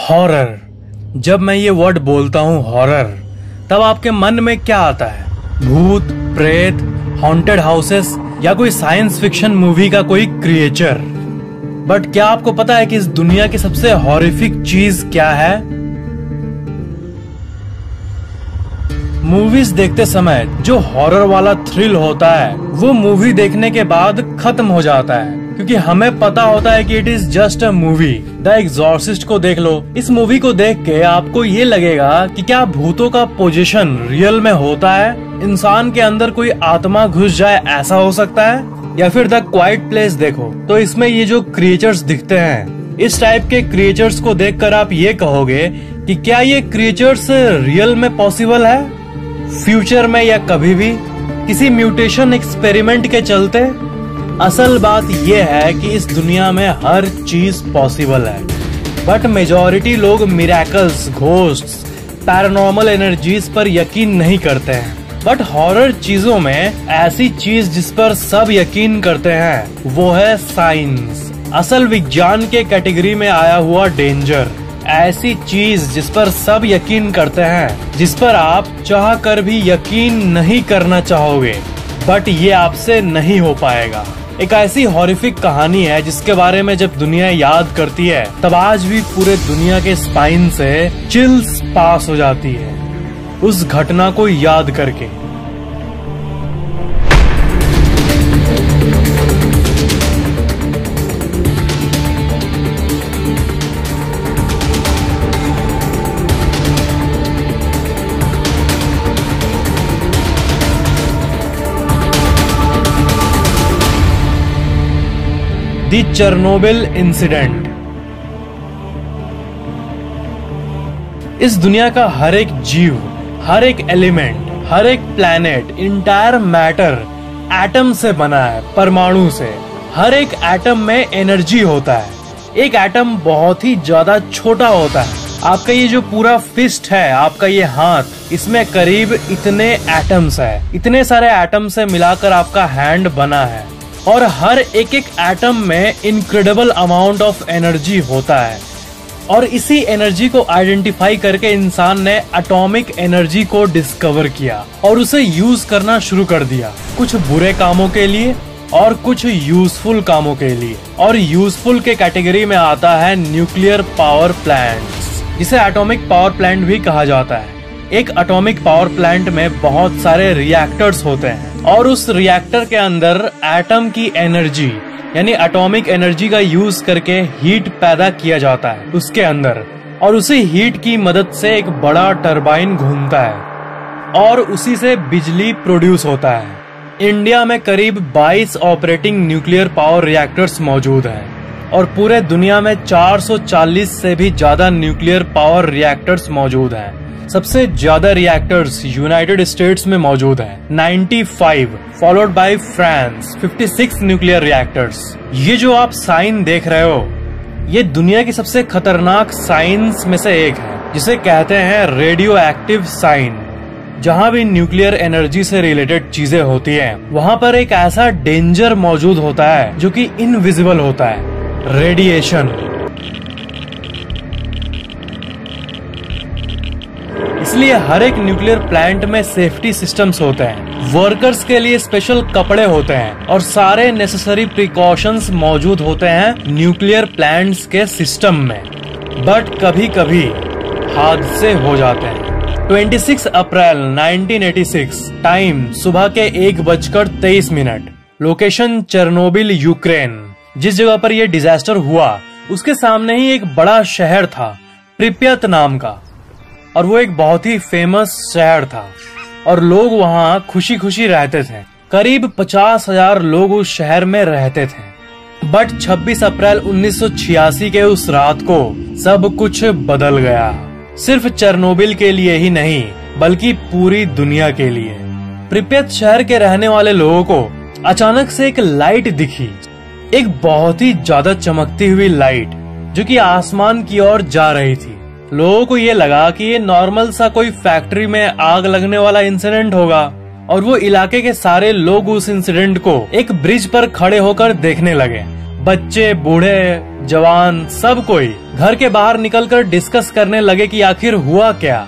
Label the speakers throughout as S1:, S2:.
S1: Horror. जब मैं ये वर्ड बोलता हूँ हॉरर, तब आपके मन में क्या आता है? भूत, प्रेत, हॉन्टेड हाउसेस या कोई साइंस फिक्शन मूवी का कोई क्रिएचर। बट क्या आपको पता है कि इस दुनिया की सबसे हॉरिफिक चीज क्या है? मूवीज देखते समय जो हॉरर वाला थ्रिल होता है वो मूवी देखने के बाद खत्म हो जाता है, क्योंकि हमें पता होता है कि it is just a movie. The Exorcist को देख लो। इस मूवी को देख के आपको ये लगेगा कि क्या भूतों का पोजीशन रियल में होता है, इंसान के अंदर कोई आत्मा घुस जाए, ऐसा हो सकता है? या फिर द क्वाइट प्लेस देखो तो इसमें ये जो क्रिएचर्स दिखते हैं, इस टाइप के क्रिएचर्स को देखकर आप ये कहोगे कि क्या ये क्रिएचर्स रियल में पॉसिबल है, फ्यूचर में या कभी भी किसी म्यूटेशन एक्सपेरिमेंट के चलते? असल बात यह है कि इस दुनिया में हर चीज पॉसिबल है, बट मेजॉरिटी लोग मिरेकल्स, घोस्ट्स, पैरानॉर्मल एनर्जीज पर यकीन नहीं करते हैं। बट हॉरर चीजों में ऐसी चीज जिस पर सब यकीन करते हैं वो है साइंस, असल विज्ञान के कैटेगरी में आया हुआ डेंजर। ऐसी चीज जिस पर सब यकीन करते हैं, जिस पर आप चाह कर भी यकीन नहीं करना चाहोगे, बट ये आपसे नहीं हो पाएगा। एक ऐसी हॉरिफिक कहानी है जिसके बारे में जब दुनिया याद करती है तब आज भी पूरे दुनिया के स्पाइन से चिल्स पास हो जाती है उस घटना को याद करके। The Chernobyl incident. इस दुनिया का हर एक जीव, हर एक एलिमेंट, हर एक प्लैनेट, इंटायर मैटर एटम से बना है, परमाणु से। हर एक एटम में एनर्जी होता है। एक एटम बहुत ही ज्यादा छोटा होता है। आपका ये जो पूरा फिस्ट है, आपका ये हाथ, इसमें करीब इतने एटम्स है। इतने सारे एटम से मिलाकर आपका हैंड बना है और हर एक एक एटम में इनक्रेडिबल अमाउंट ऑफ एनर्जी होता है। और इसी एनर्जी को आइडेंटिफाई करके इंसान ने एटॉमिक एनर्जी को डिस्कवर किया और उसे यूज करना शुरू कर दिया, कुछ बुरे कामों के लिए और कुछ यूजफुल कामों के लिए। और यूजफुल के कैटेगरी में आता है न्यूक्लियर पावर प्लांट्स, जिसे एटॉमिक पावर प्लांट भी कहा जाता है। एक एटॉमिक पावर प्लांट में बहुत सारे रिएक्टर्स होते हैं और उस रिएक्टर के अंदर एटम की एनर्जी यानी एटॉमिक एनर्जी का यूज करके हीट पैदा किया जाता है उसके अंदर, और उसी हीट की मदद से एक बड़ा टरबाइन घूमता है और उसी से बिजली प्रोड्यूस होता है। इंडिया में करीब 22 ऑपरेटिंग न्यूक्लियर पावर रिएक्टर्स मौजूद हैं और पूरे दुनिया में 440 से भी ज्यादा न्यूक्लियर पावर रिएक्टर्स मौजूद हैं। सबसे ज्यादा रिएक्टर्स यूनाइटेड स्टेट्स में मौजूद हैं, 95, followed by France, 56 nuclear reactors. ये जो आप साइन देख रहे हो, ये दुनिया की सबसे खतरनाक साइंस में से एक है, जिसे कहते हैं रेडियो एक्टिव साइन। जहाँ भी न्यूक्लियर एनर्जी से रिलेटेड चीजें होती हैं, वहाँ पर एक ऐसा डेंजर मौजूद होता है जो कि इनविजिबल होता है, रेडिएशन। इसलिए हर एक न्यूक्लियर प्लांट में सेफ्टी सिस्टम्स होते हैं, वर्कर्स के लिए स्पेशल कपड़े होते हैं और सारे नेसेसरी प्रिकॉशंस मौजूद होते हैं न्यूक्लियर प्लांट्स के सिस्टम में। बट कभी कभी हादसे हो जाते हैं। 26 अप्रैल 1986, टाइम सुबह के 1:23, लोकेशन चेरनोबिल, यूक्रेन। जिस जगह पर यह डिजास्टर हुआ उसके सामने ही एक बड़ा शहर था, प्रिप्यत नाम का, और वो एक बहुत ही फेमस शहर था और लोग वहाँ खुशी खुशी रहते थे। करीब 50,000 लोग उस शहर में रहते थे। बट 26 अप्रैल 1986 के उस रात को सब कुछ बदल गया, सिर्फ चेरनोबिल के लिए ही नहीं बल्कि पूरी दुनिया के लिए। प्रिप्यत शहर के रहने वाले लोगों को अचानक से एक लाइट दिखी, एक बहुत ही ज्यादा चमकती हुई लाइट जो कि आसमान की ओर जा रही थी। लोगों को ये लगा कि ये नॉर्मल सा कोई फैक्ट्री में आग लगने वाला इंसिडेंट होगा और वो इलाके के सारे लोग उस इंसिडेंट को एक ब्रिज पर खड़े होकर देखने लगे। बच्चे, बूढ़े, जवान, सब कोई घर के बाहर निकलकर डिस्कस करने लगे कि आखिर हुआ क्या।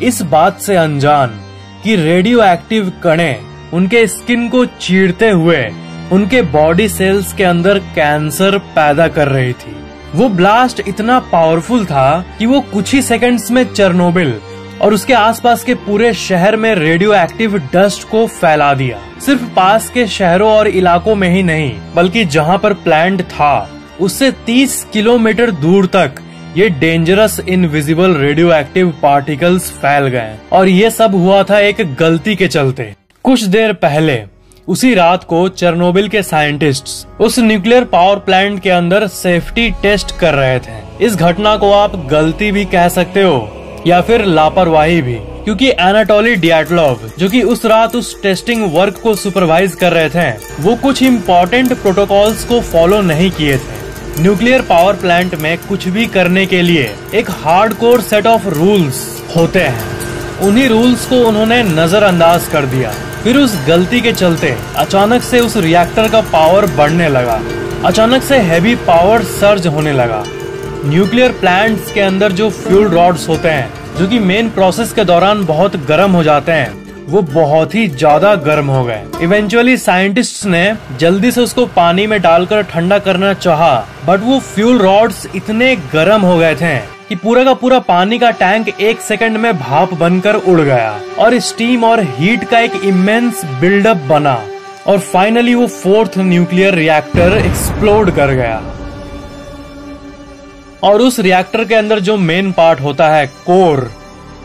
S1: इस बात से अनजान कि रेडियो एक्टिव कणें उनके स्किन को चीरते हुए उनके बॉडी सेल्स के अंदर कैंसर पैदा कर रही थी। वो ब्लास्ट इतना पावरफुल था कि वो कुछ ही सेकंड्स में चेरनोबिल और उसके आसपास के पूरे शहर में रेडियो एक्टिव डस्ट को फैला दिया। सिर्फ पास के शहरों और इलाकों में ही नहीं, बल्कि जहां पर प्लांट था उससे 30 किलोमीटर दूर तक ये dangerous invisible radio active particles फैल गए। और ये सब हुआ था एक गलती के चलते। कुछ देर पहले उसी रात को चेरनोबिल के साइंटिस्ट्स उस न्यूक्लियर पावर प्लांट के अंदर सेफ्टी टेस्ट कर रहे थे। इस घटना को आप गलती भी कह सकते हो या फिर लापरवाही भी, क्योंकि एनाटोली डियाटलोव, जो कि उस रात उस टेस्टिंग वर्क को सुपरवाइज कर रहे थे, वो कुछ इम्पोर्टेंट प्रोटोकॉल्स को फॉलो नहीं किए थे। न्यूक्लियर पावर प्लांट में कुछ भी करने के लिए एक हार्डकोर सेट ऑफ रूल्स होते हैं। उन्हीं रूल्स को उन्होंने नजरअंदाज कर दिया। फिर उस गलती के चलते अचानक से उस रिएक्टर का पावर बढ़ने लगा। अचानक से हैवी पावर सर्ज होने लगा। न्यूक्लियर प्लांट्स के अंदर जो फ्यूल रॉड्स होते हैं, जो कि मेन प्रोसेस के दौरान बहुत गर्म हो जाते हैं, वो बहुत ही ज्यादा गर्म हो गए। इवेंचुअली साइंटिस्ट्स ने जल्दी से उसको पानी में डालकर ठंडा करना चाहा, बट वो फ्यूल रॉड्स इतने गर्म हो गए थे कि पूरा का पूरा पानी का टैंक 1 सेकंड में भाप बनकर उड़ गया और स्टीम और हीट का एक इमेंस बिल्डअप बना और फाइनली वो 4th न्यूक्लियर रिएक्टर एक्सप्लोड कर गया। और उस रिएक्टर के अंदर जो मेन पार्ट होता है, कोर,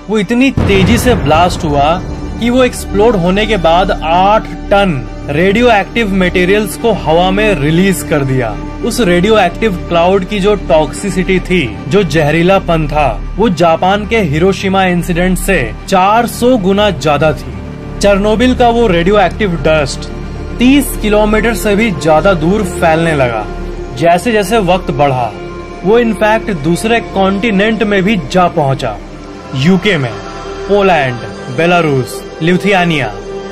S1: वो इतनी तेजी से ब्लास्ट हुआ कि वो एक्सप्लोड होने के बाद 8 टन रेडियो एक्टिव मटेरियल्स को हवा में रिलीज कर दिया। उस रेडियो एक्टिव क्लाउड की जो टॉक्सिसिटी थी, जो जहरीलापन था, वो जापान के हिरोशिमा इंसिडेंट से 400 गुना ज्यादा थी। चेरनोबिल का वो रेडियो एक्टिव डस्ट 30 किलोमीटर से भी ज्यादा दूर फैलने लगा। जैसे जैसे वक्त बढ़ा, वो इनफैक्ट दूसरे कॉन्टिनेंट में भी जा पहुंचा। यूके में, पोलैंड, बेलारूस, लिथुआनिया,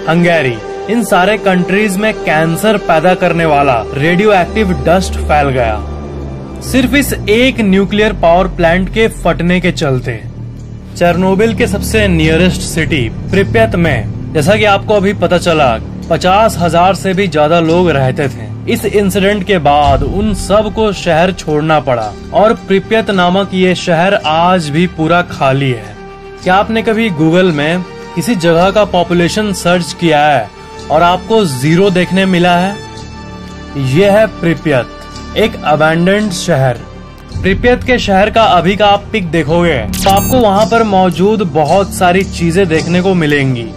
S1: हंगेरी, इन सारे कंट्रीज में कैंसर पैदा करने वाला रेडियो एक्टिव डस्ट फैल गया, सिर्फ इस एक न्यूक्लियर पावर प्लांट के फटने के चलते। चेरनोबिल के सबसे नियरेस्ट सिटी प्रिप्यत में, जैसा कि आपको अभी पता चला, 50,000 से भी ज्यादा लोग रहते थे। इस इंसिडेंट के बाद उन सब को शहर छोड़ना पड़ा और प्रिप्यत नामक ये शहर आज भी पूरा खाली है। क्या आपने कभी गूगल में किसी जगह का पॉपुलेशन सर्च किया है और आपको 0 देखने मिला है? यह है प्रिप्यत, एक अबैंडन्ड शहर। प्रिप्यत के शहर का अभी का आप पिक देखोगे तो आपको वहाँ पर मौजूद बहुत सारी चीजें देखने को मिलेंगी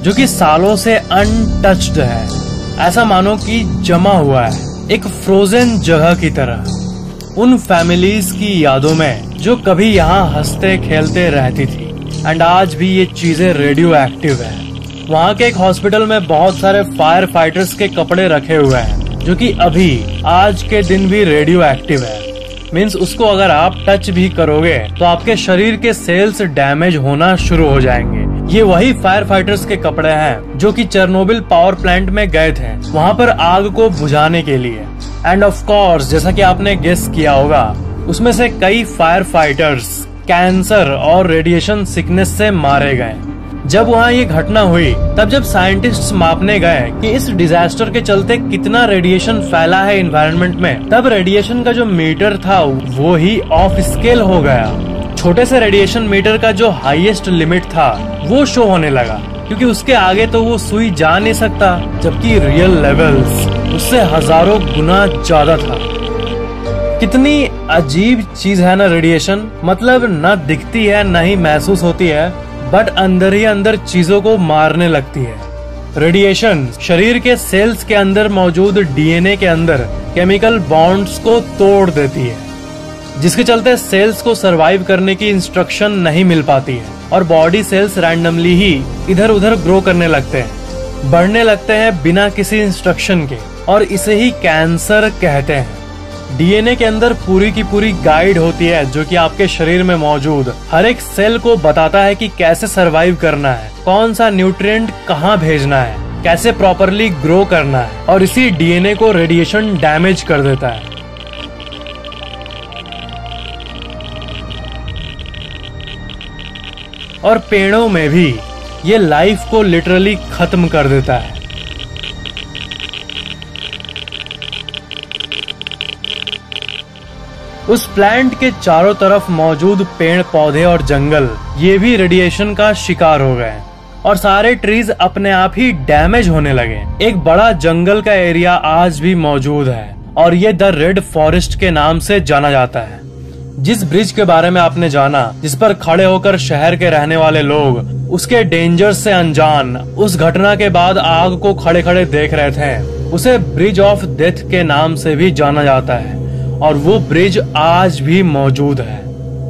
S1: जो कि सालों से अनटच्ड है। ऐसा मानो कि जमा हुआ है, एक फ्रोजन जगह की तरह। उन फैमिलीज की यादों में जो कभी यहाँ हंसते खेलते रहती थी। एंड आज भी ये चीजें रेडियो एक्टिव है। वहाँ के एक हॉस्पिटल में बहुत सारे फायर फाइटर्स के कपड़े रखे हुए हैं जो कि अभी आज के दिन भी रेडियो एक्टिव है। मीन्स उसको अगर आप टच भी करोगे तो आपके शरीर के सेल्स डैमेज होना शुरू हो जाएंगे। ये वही फायर फाइटर्स के कपड़े हैं जो कि चेरनोबिल पावर प्लांट में गए थे वहाँ पर आग को बुझाने के लिए। एंड ऑफ कोर्स, जैसा कि आपने गेस किया होगा, उसमें से कई फायर फाइटर्स कैंसर और रेडिएशन सिकनेस से मारे गए। जब वहाँ ये घटना हुई, तब जब साइंटिस्ट्स मापने गए कि इस डिजास्टर के चलते कितना रेडिएशन फैला है एनवायरनमेंट में, तब रेडिएशन का जो मीटर था वो ही ऑफ स्केल हो गया। छोटे से रेडिएशन मीटर का जो हाईएस्ट लिमिट था वो शो होने लगा, क्योंकि उसके आगे तो वो सुई जा नहीं सकता, जबकि रियल लेवल्स उससे हजारों गुना ज्यादा था। कितनी अजीब चीज है ना रेडिएशन। मतलब न दिखती है न ही महसूस होती है, बट अंदर ही अंदर चीजों को मारने लगती है। रेडिएशन शरीर के सेल्स के अंदर मौजूद डीएनए के अंदर केमिकल बॉन्ड्स को तोड़ देती है, जिसके चलते सेल्स को सरवाइव करने की इंस्ट्रक्शन नहीं मिल पाती है और बॉडी सेल्स रैंडमली ही इधर उधर ग्रो करने लगते हैं, बढ़ने लगते हैं बिना किसी इंस्ट्रक्शन के, और इसे ही कैंसर कहते हैं। डीएनए के अंदर पूरी की पूरी गाइड होती है जो कि आपके शरीर में मौजूद हर एक सेल को बताता है कि कैसे सरवाइव करना है, कौन सा न्यूट्रिएंट कहाँ भेजना है, कैसे प्रॉपरली ग्रो करना है, और इसी डीएनए को रेडिएशन डैमेज कर देता है। और पेड़ों में भी ये लाइफ को लिटरली खत्म कर देता है। उस प्लांट के चारों तरफ मौजूद पेड़ पौधे और जंगल ये भी रेडिएशन का शिकार हो गए और सारे ट्रीज अपने आप ही डैमेज होने लगे। एक बड़ा जंगल का एरिया आज भी मौजूद है और ये द रेड फॉरेस्ट के नाम से जाना जाता है। जिस ब्रिज के बारे में आपने जाना, जिस पर खड़े होकर शहर के रहने वाले लोग उसके डेंजर से अनजान उस घटना के बाद आग को खड़े खड़े देख रहे थे, उसे ब्रिज ऑफ डेथ के नाम से भी जाना जाता है और वो ब्रिज आज भी मौजूद है।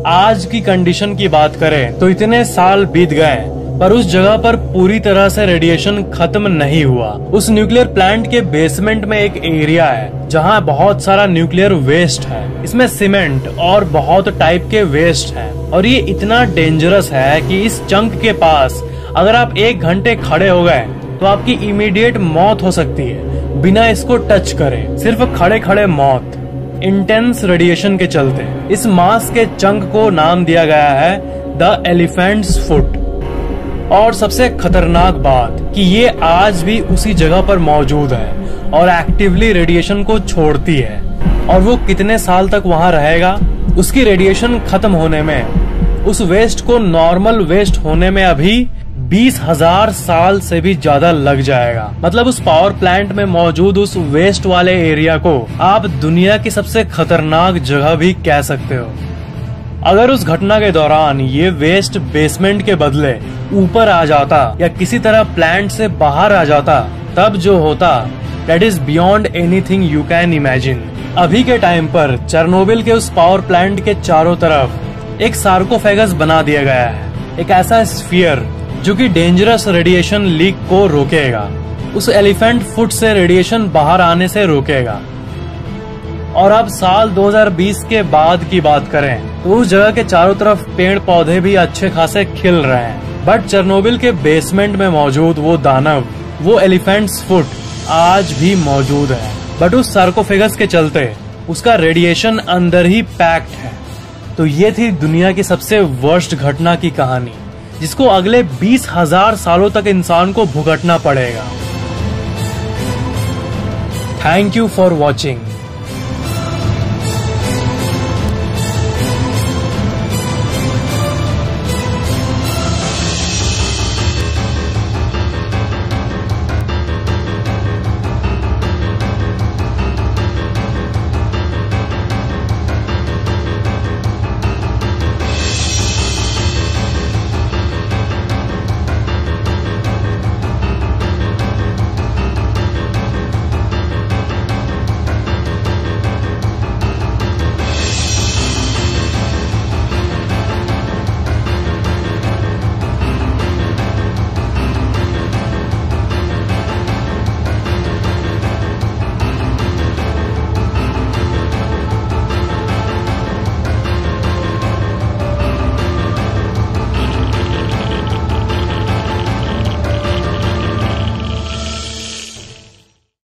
S1: आज की कंडीशन की बात करें तो इतने साल बीत गए पर उस जगह पर पूरी तरह से रेडिएशन खत्म नहीं हुआ। उस न्यूक्लियर प्लांट के बेसमेंट में एक एरिया है जहां बहुत सारा न्यूक्लियर वेस्ट है। इसमें सीमेंट और बहुत टाइप के वेस्ट हैं और ये इतना डेंजरस है कि इस चंक के पास अगर आप 1 घंटे खड़े हो गए तो आपकी इमीडिएट मौत हो सकती है बिना इसको टच करे, सिर्फ खड़े खड़े मौत। इंटेंस रेडिएशन के चलते इस मास के चंक को नाम दिया गया है द एलिफेंट्स फुट। और सबसे खतरनाक बात कि ये आज भी उसी जगह पर मौजूद है और एक्टिवली रेडिएशन को छोड़ती है। और वो कितने साल तक वहां रहेगा, उसकी रेडिएशन खत्म होने में, उस वेस्ट को नॉर्मल वेस्ट होने में अभी 20,000 साल से भी ज्यादा लग जाएगा। मतलब उस पावर प्लांट में मौजूद उस वेस्ट वाले एरिया को आप दुनिया की सबसे खतरनाक जगह भी कह सकते हो। अगर उस घटना के दौरान ये वेस्ट बेसमेंट के बदले ऊपर आ जाता या किसी तरह प्लांट से बाहर आ जाता, तब जो होता that is beyond anything you can imagine. अभी के टाइम पर चेरनोबिल के उस पावर प्लांट के चारों तरफ एक सार्कोफेगस बना दिया गया है, एक ऐसा स्फीयर जो कि डेंजरस रेडिएशन लीक को रोकेगा, उस एलिफेंट फुट से रेडिएशन बाहर आने से रोकेगा। और अब साल 2020 के बाद की बात करें तो उस जगह के चारों तरफ पेड़ पौधे भी अच्छे खासे खिल रहे हैं, बट चेरनोबिल के बेसमेंट में मौजूद वो दानव, वो एलिफेंट्स फुट आज भी मौजूद है। बट उस सार्कोफेगस के चलते उसका रेडिएशन अंदर ही पैक्ड है। तो ये थी दुनिया की सबसे वर्स्ट घटना की कहानी, जिसको अगले 20,000 सालों तक इंसान को भुगतना पड़ेगा। Thank you for watching.